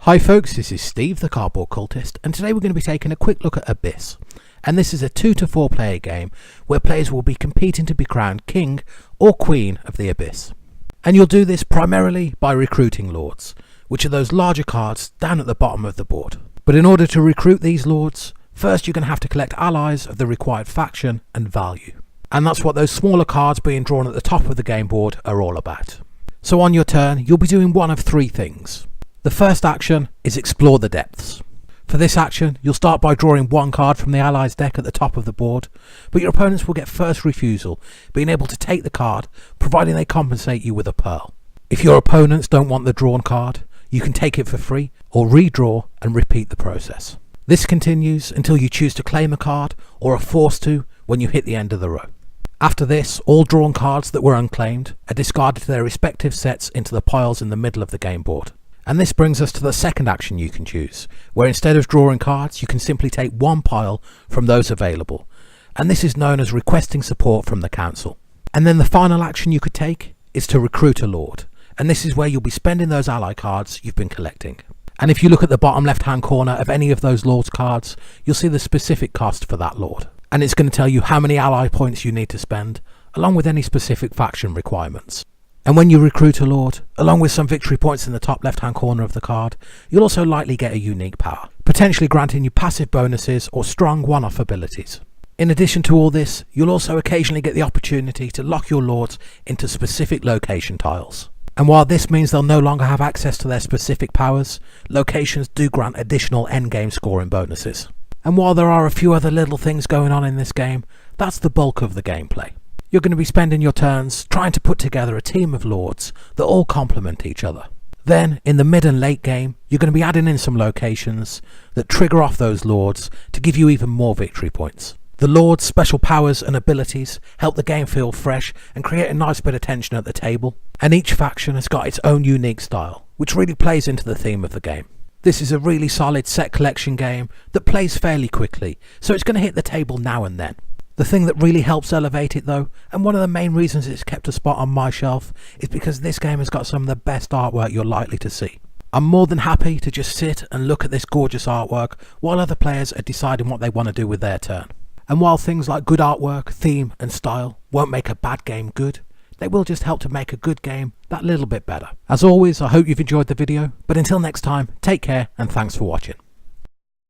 Hi folks, this is Steve the Cardboard Cultist, and today we're going to be taking a quick look at Abyss. And this is a 2 to 4 player game where players will be competing to be crowned king or queen of the Abyss. And you'll do this primarily by recruiting lords, which are those larger cards down at the bottom of the board. But in order to recruit these lords, first you're going to have to collect allies of the required faction and value. And that's what those smaller cards being drawn at the top of the game board are all about. So on your turn, you'll be doing one of three things. The first action is Explore the Depths. For this action, you'll start by drawing one card from the allies deck at the top of the board, but your opponents will get first refusal, being able to take the card, providing they compensate you with a pearl. If your opponents don't want the drawn card, you can take it for free, or redraw and repeat the process. This continues until you choose to claim a card, or are forced to when you hit the end of the row. After this, all drawn cards that were unclaimed are discarded to their respective sets into the piles in the middle of the game board. And this brings us to the second action you can choose, where instead of drawing cards, you can simply take one pile from those available. And this is known as requesting support from the council. And then the final action you could take is to recruit a lord. And this is where you'll be spending those ally cards you've been collecting. And if you look at the bottom left hand corner of any of those lords cards, you'll see the specific cost for that lord. And it's going to tell you how many ally points you need to spend, along with any specific faction requirements. And when you recruit a lord, along with some victory points in the top left hand corner of the card, you'll also likely get a unique power, potentially granting you passive bonuses or strong one-off abilities. In addition to all this, you'll also occasionally get the opportunity to lock your lords into specific location tiles. And while this means they'll no longer have access to their specific powers, locations do grant additional endgame scoring bonuses. And while there are a few other little things going on in this game, that's the bulk of the gameplay. You're going to be spending your turns trying to put together a team of lords that all complement each other. Then, in the mid and late game, you're going to be adding in some locations that trigger off those lords to give you even more victory points. The lords' special powers and abilities help the game feel fresh and create a nice bit of tension at the table. And each faction has got its own unique style, which really plays into the theme of the game. This is a really solid set collection game that plays fairly quickly, so it's going to hit the table now and then. The thing that really helps elevate it though, and one of the main reasons it's kept a spot on my shelf, is because this game has got some of the best artwork you're likely to see. I'm more than happy to just sit and look at this gorgeous artwork while other players are deciding what they want to do with their turn. And while things like good artwork, theme and style won't make a bad game good, they will just help to make a good game that little bit better. As always, I hope you've enjoyed the video, but until next time, take care and thanks for watching.